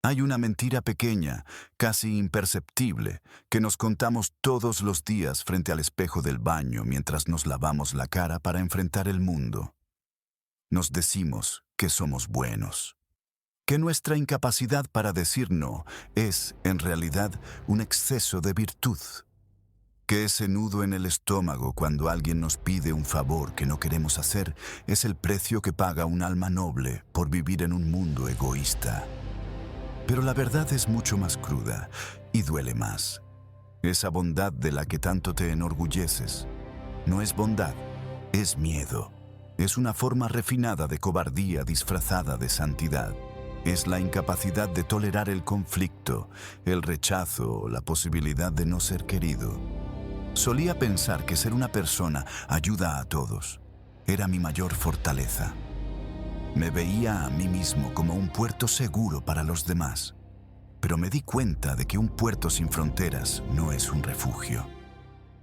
Hay una mentira pequeña, casi imperceptible, que nos contamos todos los días frente al espejo del baño mientras nos lavamos la cara para enfrentar el mundo. Nos decimos que somos buenos, que nuestra incapacidad para decir no es, en realidad, un exceso de virtud, que ese nudo en el estómago cuando alguien nos pide un favor que no queremos hacer es el precio que paga un alma noble por vivir en un mundo egoísta. Pero la verdad es mucho más cruda y duele más. Esa bondad de la que tanto te enorgulleces no es bondad, es miedo. Es una forma refinada de cobardía disfrazada de santidad. Es la incapacidad de tolerar el conflicto, el rechazo o la posibilidad de no ser querido. Solía pensar que ser una persona ayuda a todos. Era mi mayor fortaleza. Me veía a mí mismo como un puerto seguro para los demás, pero me di cuenta de que un puerto sin fronteras no es un refugio,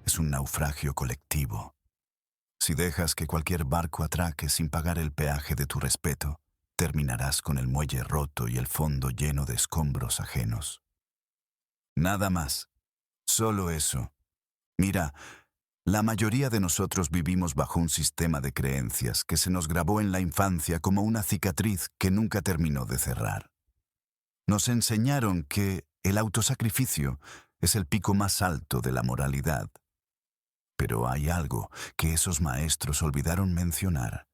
es un naufragio colectivo. Si dejas que cualquier barco atraque sin pagar el peaje de tu respeto, terminarás con el muelle roto y el fondo lleno de escombros ajenos. Nada más, solo eso. Mira, la mayoría de nosotros vivimos bajo un sistema de creencias que se nos grabó en la infancia como una cicatriz que nunca terminó de cerrar. Nos enseñaron que el autosacrificio es el pico más alto de la moralidad. Pero hay algo que esos maestros olvidaron mencionar.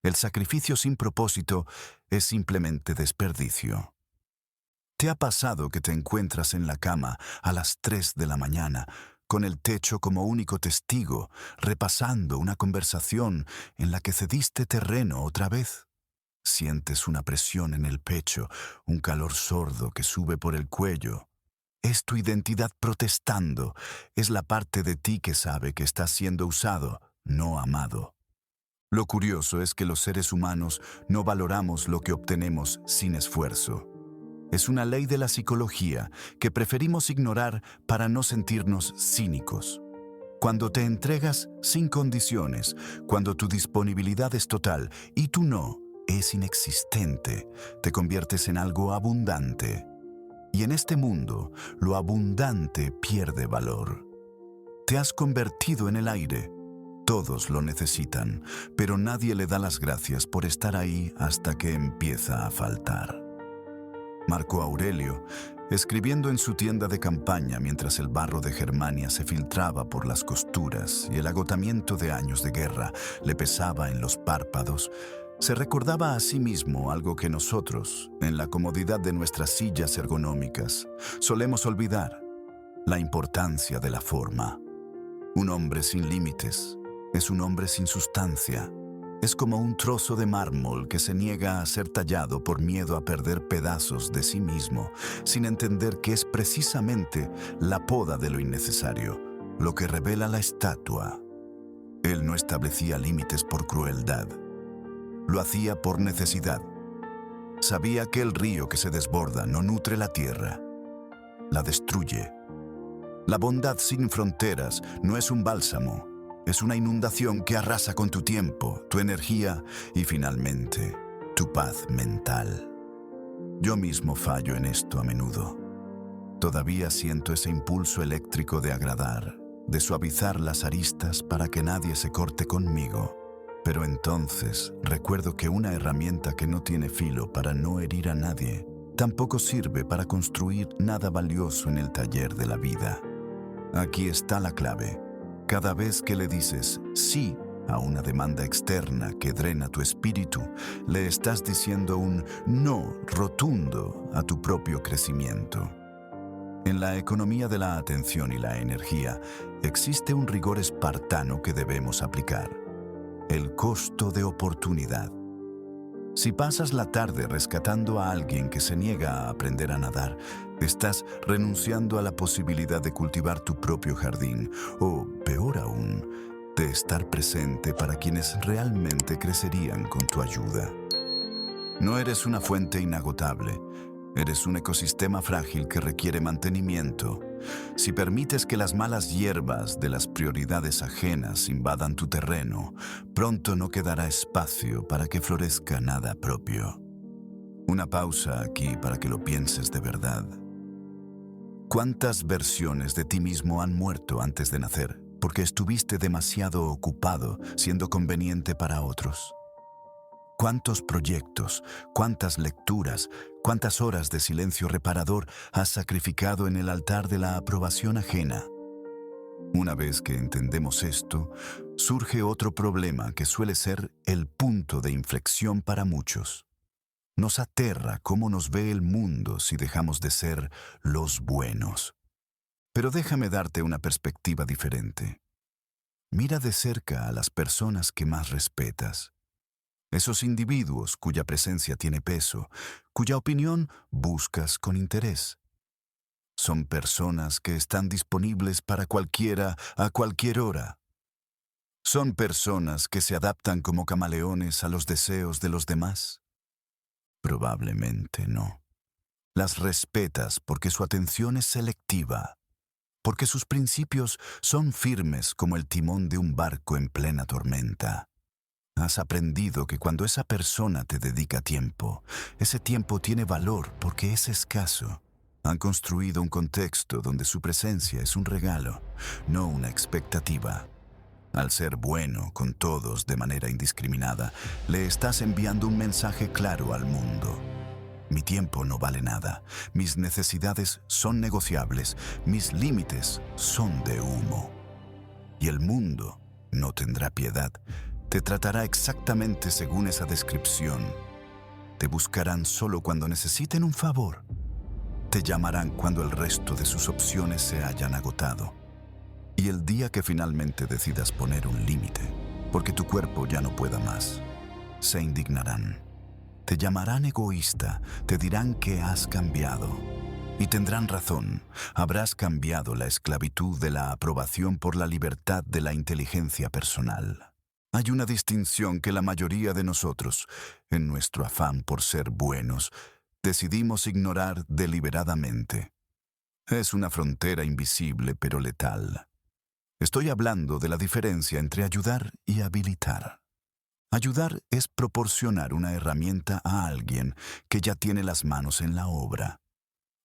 El sacrificio sin propósito es simplemente desperdicio. ¿Te ha pasado que te encuentras en la cama a las 3 de la mañana, con el techo como único testigo, repasando una conversación en la que cediste terreno otra vez? Sientes una presión en el pecho, un calor sordo que sube por el cuello. Es tu identidad protestando, es la parte de ti que sabe que estás siendo usado, no amado. Lo curioso es que los seres humanos no valoramos lo que obtenemos sin esfuerzo. Es una ley de la psicología que preferimos ignorar para no sentirnos cínicos. Cuando te entregas sin condiciones, cuando tu disponibilidad es total y tu no es inexistente, te conviertes en algo abundante. Y en este mundo, lo abundante pierde valor. Te has convertido en el aire. Todos lo necesitan, pero nadie le da las gracias por estar ahí hasta que empieza a faltar. Marco Aurelio, escribiendo en su tienda de campaña mientras el barro de Germania se filtraba por las costuras y el agotamiento de años de guerra le pesaba en los párpados, se recordaba a sí mismo algo que nosotros, en la comodidad de nuestras sillas ergonómicas, solemos olvidar: la importancia de la forma. Un hombre sin límites es un hombre sin sustancia. Es como un trozo de mármol que se niega a ser tallado por miedo a perder pedazos de sí mismo, sin entender que es precisamente la poda de lo innecesario, lo que revela la estatua. Él no establecía límites por crueldad. Lo hacía por necesidad. Sabía que el río que se desborda no nutre la tierra, la destruye. La bondad sin fronteras no es un bálsamo. Es una inundación que arrasa con tu tiempo, tu energía y, finalmente, tu paz mental. Yo mismo fallo en esto a menudo. Todavía siento ese impulso eléctrico de agradar, de suavizar las aristas para que nadie se corte conmigo. Pero entonces recuerdo que una herramienta que no tiene filo para no herir a nadie tampoco sirve para construir nada valioso en el taller de la vida. Aquí está la clave. Cada vez que le dices sí a una demanda externa que drena tu espíritu, le estás diciendo un no rotundo a tu propio crecimiento. En la economía de la atención y la energía, existe un rigor espartano que debemos aplicar: el costo de oportunidad. Si pasas la tarde rescatando a alguien que se niega a aprender a nadar, estás renunciando a la posibilidad de cultivar tu propio jardín, o, peor aún, de estar presente para quienes realmente crecerían con tu ayuda. No eres una fuente inagotable. Eres un ecosistema frágil que requiere mantenimiento. Si permites que las malas hierbas de las prioridades ajenas invadan tu terreno, pronto no quedará espacio para que florezca nada propio. Una pausa aquí para que lo pienses de verdad. ¿Cuántas versiones de ti mismo han muerto antes de nacer porque estuviste demasiado ocupado siendo conveniente para otros? ¿Cuántos proyectos, cuántas lecturas, cuántas horas de silencio reparador has sacrificado en el altar de la aprobación ajena? Una vez que entendemos esto, surge otro problema que suele ser el punto de inflexión para muchos. Nos aterra cómo nos ve el mundo si dejamos de ser los buenos. Pero déjame darte una perspectiva diferente. Mira de cerca a las personas que más respetas. Esos individuos cuya presencia tiene peso, cuya opinión buscas con interés. Son personas que están disponibles para cualquiera a cualquier hora. Son personas que se adaptan como camaleones a los deseos de los demás. Probablemente no. Las respetas porque su atención es selectiva, porque sus principios son firmes como el timón de un barco en plena tormenta. Has aprendido que cuando esa persona te dedica tiempo, ese tiempo tiene valor porque es escaso. Han construido un contexto donde su presencia es un regalo, no una expectativa. Al ser bueno con todos de manera indiscriminada, le estás enviando un mensaje claro al mundo. Mi tiempo no vale nada, mis necesidades son negociables, mis límites son de humo. Y el mundo no tendrá piedad, te tratará exactamente según esa descripción. Te buscarán solo cuando necesiten un favor. Te llamarán cuando el resto de sus opciones se hayan agotado. Y el día que finalmente decidas poner un límite, porque tu cuerpo ya no pueda más, se indignarán. Te llamarán egoísta, te dirán que has cambiado. Y tendrán razón, habrás cambiado la esclavitud de la aprobación por la libertad de la inteligencia personal. Hay una distinción que la mayoría de nosotros, en nuestro afán por ser buenos, decidimos ignorar deliberadamente. Es una frontera invisible pero letal. Estoy hablando de la diferencia entre ayudar y habilitar. Ayudar es proporcionar una herramienta a alguien que ya tiene las manos en la obra.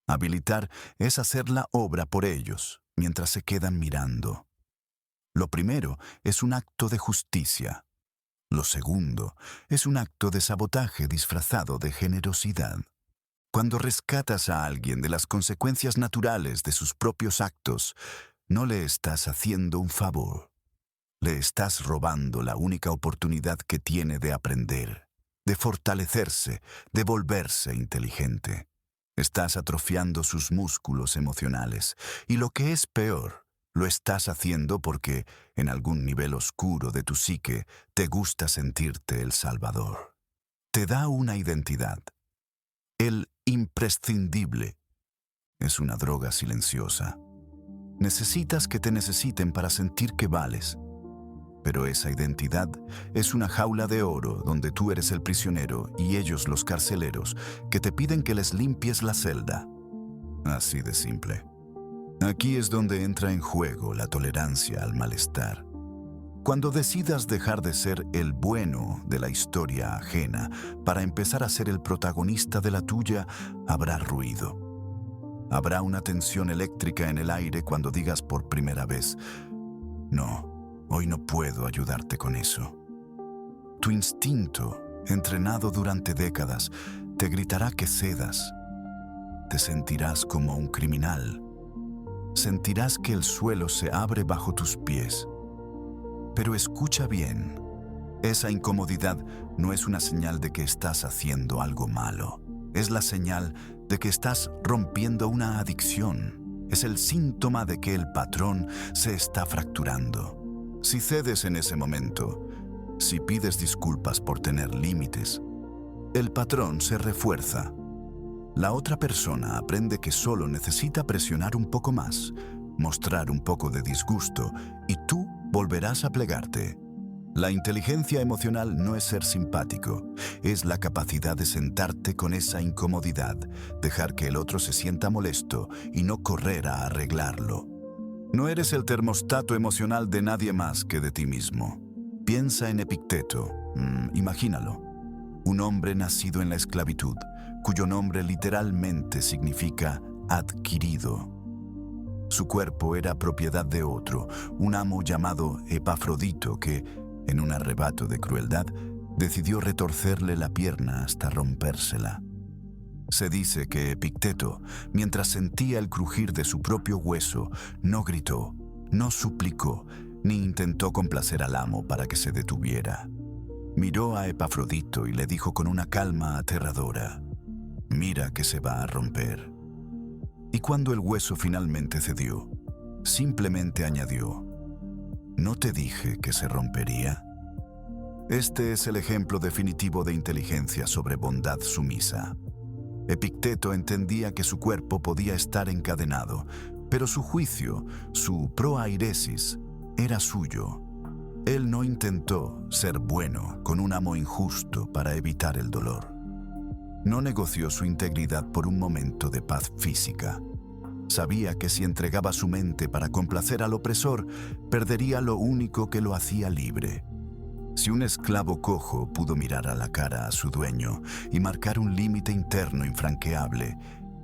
Habilitar es hacer la obra por ellos, mientras se quedan mirando. Lo primero es un acto de justicia. Lo segundo es un acto de sabotaje disfrazado de generosidad. Cuando rescatas a alguien de las consecuencias naturales de sus propios actos, no le estás haciendo un favor. Le estás robando la única oportunidad que tiene de aprender, de fortalecerse, de volverse inteligente. Estás atrofiando sus músculos emocionales y lo que es peor, lo estás haciendo porque, en algún nivel oscuro de tu psique, te gusta sentirte el salvador. Te da una identidad. El imprescindible es una droga silenciosa. Necesitas que te necesiten para sentir que vales. Pero esa identidad es una jaula de oro donde tú eres el prisionero y ellos los carceleros que te piden que les limpies la celda. Así de simple. Aquí es donde entra en juego la tolerancia al malestar. Cuando decidas dejar de ser el bueno de la historia ajena para empezar a ser el protagonista de la tuya, habrá ruido. Habrá una tensión eléctrica en el aire cuando digas por primera vez: no. Hoy no puedo ayudarte con eso. Tu instinto, entrenado durante décadas, te gritará que cedas. Te sentirás como un criminal. Sentirás que el suelo se abre bajo tus pies. Pero escucha bien, esa incomodidad no es una señal de que estás haciendo algo malo. Es la señal de que estás rompiendo una adicción. Es el síntoma de que el patrón se está fracturando. Si cedes en ese momento, si pides disculpas por tener límites, el patrón se refuerza. La otra persona aprende que solo necesita presionar un poco más, mostrar un poco de disgusto, y tú volverás a plegarte. La inteligencia emocional no es ser simpático, es la capacidad de sentarte con esa incomodidad, dejar que el otro se sienta molesto y no correr a arreglarlo. No eres el termostato emocional de nadie más que de ti mismo. Piensa en Epicteto, imagínalo. Un hombre nacido en la esclavitud, cuyo nombre literalmente significa adquirido. Su cuerpo era propiedad de otro, un amo llamado Epafrodito que, en un arrebato de crueldad, decidió retorcerle la pierna hasta rompérsela. Se dice que Epicteto, mientras sentía el crujir de su propio hueso, no gritó, no suplicó, ni intentó complacer al amo para que se detuviera. Miró a Epafrodito y le dijo con una calma aterradora: «Mira que se va a romper». Y cuando el hueso finalmente cedió, simplemente añadió: «¿No te dije que se rompería?». Este es el ejemplo definitivo de inteligencia sobre bondad sumisa. Epicteto entendía que su cuerpo podía estar encadenado, pero su juicio, su proairesis, era suyo. Él no intentó ser bueno con un amo injusto para evitar el dolor. No negoció su integridad por un momento de paz física. Sabía que si entregaba su mente para complacer al opresor, perdería lo único que lo hacía libre. Si un esclavo cojo pudo mirar a la cara a su dueño y marcar un límite interno infranqueable,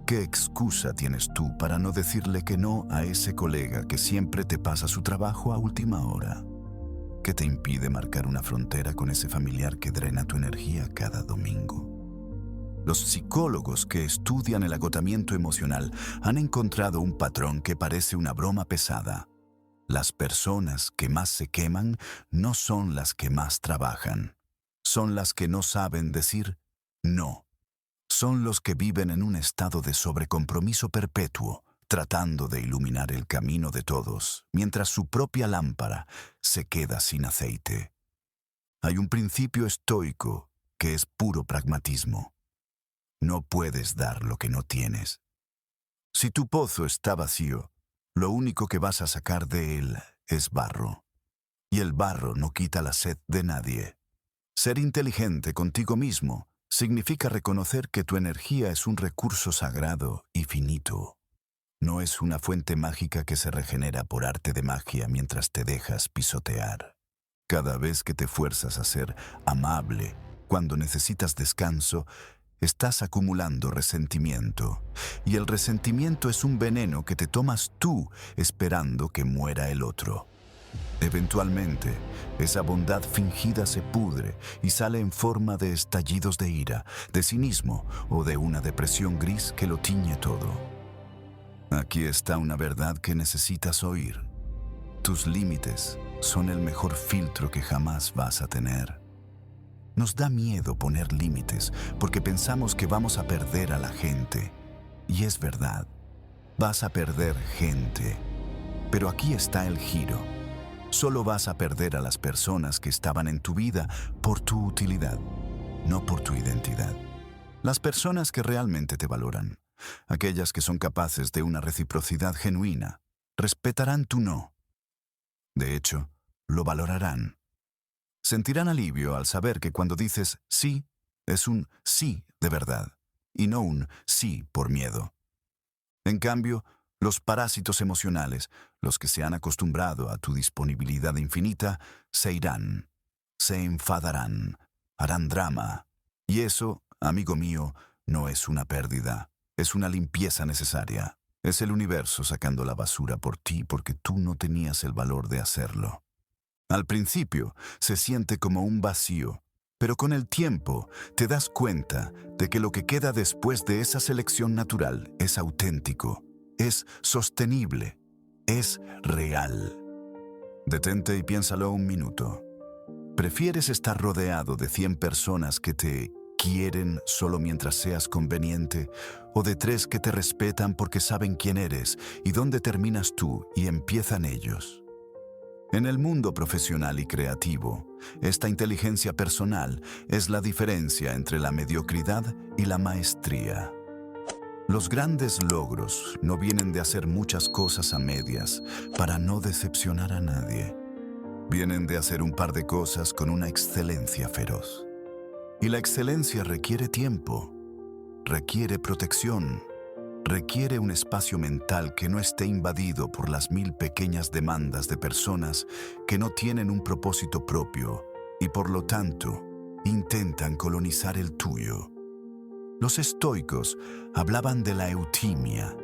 ¿qué excusa tienes tú para no decirle que no a ese colega que siempre te pasa su trabajo a última hora? ¿Qué te impide marcar una frontera con ese familiar que drena tu energía cada domingo? Los psicólogos que estudian el agotamiento emocional han encontrado un patrón que parece una broma pesada. Las personas que más se queman no son las que más trabajan. Son las que no saben decir no. Son los que viven en un estado de sobrecompromiso perpetuo, tratando de iluminar el camino de todos, mientras su propia lámpara se queda sin aceite. Hay un principio estoico que es puro pragmatismo. No puedes dar lo que no tienes. Si tu pozo está vacío, lo único que vas a sacar de él es barro. Y el barro no quita la sed de nadie. Ser inteligente contigo mismo significa reconocer que tu energía es un recurso sagrado y finito. No es una fuente mágica que se regenera por arte de magia mientras te dejas pisotear. Cada vez que te fuerzas a ser amable, cuando necesitas descanso, estás acumulando resentimiento. Y el resentimiento es un veneno que te tomas tú esperando que muera el otro. Eventualmente, esa bondad fingida se pudre y sale en forma de estallidos de ira, de cinismo o de una depresión gris que lo tiñe todo. Aquí está una verdad que necesitas oír. Tus límites son el mejor filtro que jamás vas a tener. Nos da miedo poner límites porque pensamos que vamos a perder a la gente. Y es verdad, vas a perder gente. Pero aquí está el giro. Solo vas a perder a las personas que estaban en tu vida por tu utilidad, no por tu identidad. Las personas que realmente te valoran, aquellas que son capaces de una reciprocidad genuina, respetarán tu no. De hecho, lo valorarán. Sentirán alivio al saber que cuando dices sí, es un sí de verdad, y no un sí por miedo. En cambio, los parásitos emocionales, los que se han acostumbrado a tu disponibilidad infinita, se irán, se enfadarán, harán drama. Y eso, amigo mío, no es una pérdida, es una limpieza necesaria. Es el universo sacando la basura por ti porque tú no tenías el valor de hacerlo. Al principio se siente como un vacío, pero con el tiempo te das cuenta de que lo que queda después de esa selección natural es auténtico, es sostenible, es real. Detente y piénsalo un minuto. ¿Prefieres estar rodeado de 100 personas que te quieren solo mientras seas conveniente, o de 3 que te respetan porque saben quién eres y dónde terminas tú y empiezan ellos? En el mundo profesional y creativo, esta inteligencia personal es la diferencia entre la mediocridad y la maestría. Los grandes logros no vienen de hacer muchas cosas a medias para no decepcionar a nadie. Vienen de hacer un par de cosas con una excelencia feroz. Y la excelencia requiere tiempo, requiere protección, requiere un espacio mental que no esté invadido por las 1000 pequeñas demandas de personas que no tienen un propósito propio y por lo tanto intentan colonizar el tuyo. Los estoicos hablaban de la eutimia,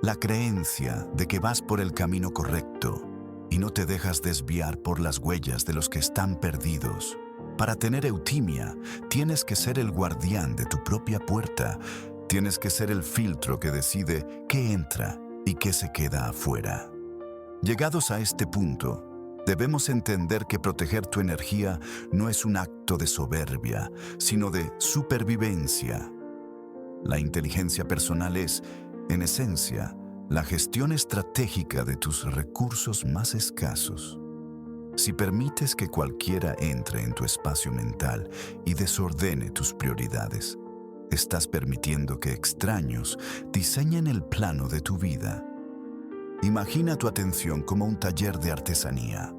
la creencia de que vas por el camino correcto y no te dejas desviar por las huellas de los que están perdidos. Para tener eutimia, tienes que ser el guardián de tu propia puerta. Tienes que ser el filtro que decide qué entra y qué se queda afuera. Llegados a este punto, debemos entender que proteger tu energía no es un acto de soberbia, sino de supervivencia. La inteligencia personal es, en esencia, la gestión estratégica de tus recursos más escasos. Si permites que cualquiera entre en tu espacio mental y desordene tus prioridades, estás permitiendo que extraños diseñen el plano de tu vida. Imagina tu atención como un taller de artesanía.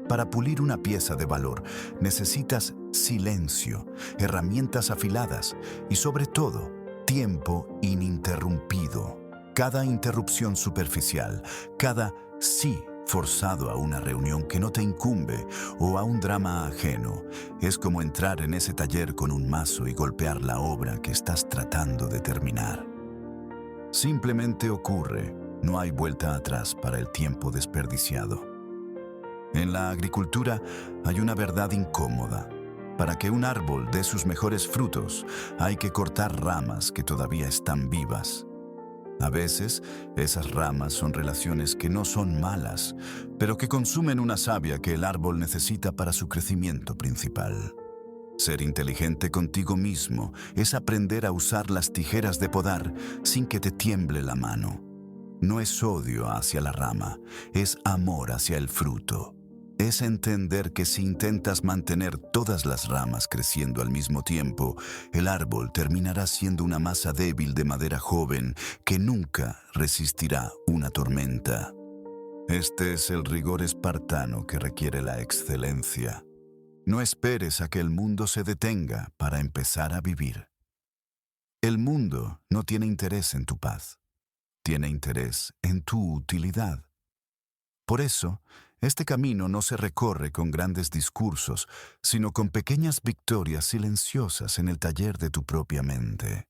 Para pulir una pieza de valor necesitas silencio, herramientas afiladas y, sobre todo, tiempo ininterrumpido. Cada interrupción superficial, cada sí forzado a una reunión que no te incumbe o a un drama ajeno, es como entrar en ese taller con un mazo y golpear la obra que estás tratando de terminar. Simplemente ocurre, no hay vuelta atrás para el tiempo desperdiciado. En la agricultura hay una verdad incómoda. Para que un árbol dé sus mejores frutos, hay que cortar ramas que todavía están vivas. A veces, esas ramas son relaciones que no son malas, pero que consumen una savia que el árbol necesita para su crecimiento principal. Ser inteligente contigo mismo es aprender a usar las tijeras de podar sin que te tiemble la mano. No es odio hacia la rama, es amor hacia el fruto. Es entender que si intentas mantener todas las ramas creciendo al mismo tiempo, el árbol terminará siendo una masa débil de madera joven que nunca resistirá una tormenta. Este es el rigor espartano que requiere la excelencia. No esperes a que el mundo se detenga para empezar a vivir. El mundo no tiene interés en tu paz, tiene interés en tu utilidad. Por eso, este camino no se recorre con grandes discursos, sino con pequeñas victorias silenciosas en el taller de tu propia mente.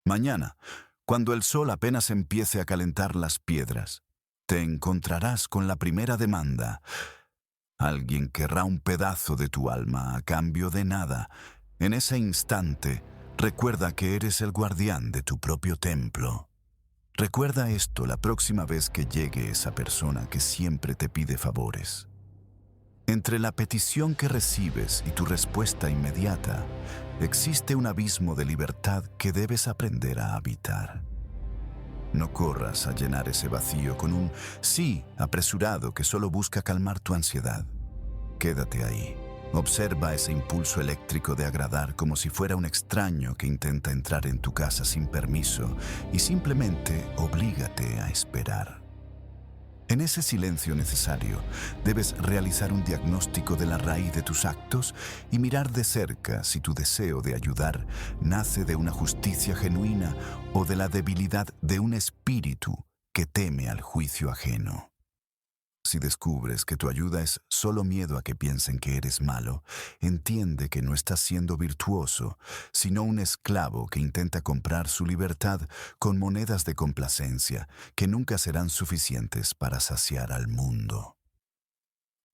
Mañana, cuando el sol apenas empiece a calentar las piedras, te encontrarás con la primera demanda. Alguien querrá un pedazo de tu alma a cambio de nada. En ese instante, recuerda que eres el guardián de tu propio templo. Recuerda esto la próxima vez que llegue esa persona que siempre te pide favores. Entre la petición que recibes y tu respuesta inmediata, existe un abismo de libertad que debes aprender a habitar. No corras a llenar ese vacío con un sí apresurado que solo busca calmar tu ansiedad. Quédate ahí. Observa ese impulso eléctrico de agradar como si fuera un extraño que intenta entrar en tu casa sin permiso y simplemente oblígate a esperar. En ese silencio necesario, debes realizar un diagnóstico de la raíz de tus actos y mirar de cerca si tu deseo de ayudar nace de una justicia genuina o de la debilidad de un espíritu que teme al juicio ajeno. Si descubres que tu ayuda es solo miedo a que piensen que eres malo, entiende que no estás siendo virtuoso, sino un esclavo que intenta comprar su libertad con monedas de complacencia que nunca serán suficientes para saciar al mundo.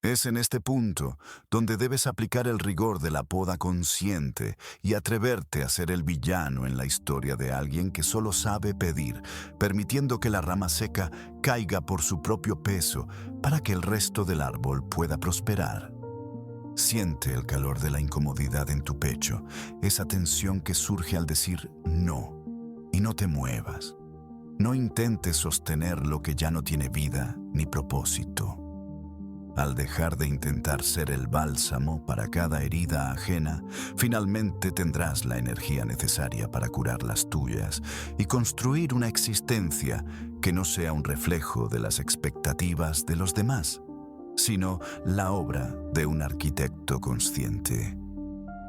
Es en este punto donde debes aplicar el rigor de la poda consciente y atreverte a ser el villano en la historia de alguien que solo sabe pedir, permitiendo que la rama seca caiga por su propio peso para que el resto del árbol pueda prosperar. Siente el calor de la incomodidad en tu pecho, esa tensión que surge al decir no, y no te muevas. No intentes sostener lo que ya no tiene vida ni propósito. Al dejar de intentar ser el bálsamo para cada herida ajena, finalmente tendrás la energía necesaria para curar las tuyas y construir una existencia que no sea un reflejo de las expectativas de los demás, sino la obra de un arquitecto consciente.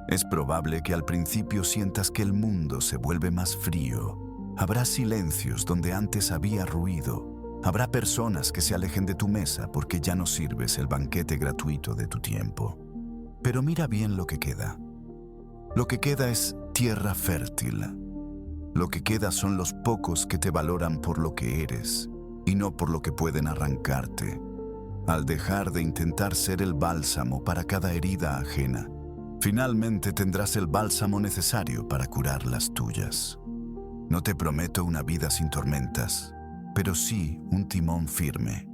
Es probable que al principio sientas que el mundo se vuelve más frío. Habrá silencios donde antes había ruido. Habrá personas que se alejen de tu mesa porque ya no sirves el banquete gratuito de tu tiempo. Pero mira bien lo que queda. Lo que queda es tierra fértil. Lo que queda son los pocos que te valoran por lo que eres y no por lo que pueden arrancarte. Al dejar de intentar ser el bálsamo para cada herida ajena, finalmente tendrás el bálsamo necesario para curar las tuyas. No te prometo una vida sin tormentas, pero sí un timón firme.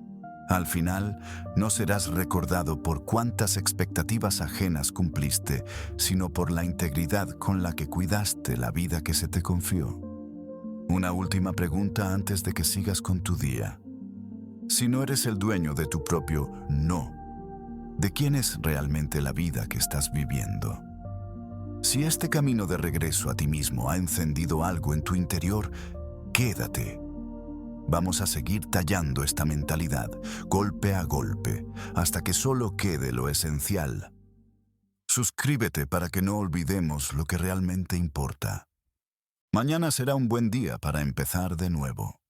Al final, no serás recordado por cuántas expectativas ajenas cumpliste, sino por la integridad con la que cuidaste la vida que se te confió. Una última pregunta antes de que sigas con tu día. Si no eres el dueño de tu propio no, ¿de quién es realmente la vida que estás viviendo? Si este camino de regreso a ti mismo ha encendido algo en tu interior, quédate. Vamos a seguir tallando esta mentalidad, golpe a golpe, hasta que solo quede lo esencial. Suscríbete para que no olvidemos lo que realmente importa. Mañana será un buen día para empezar de nuevo.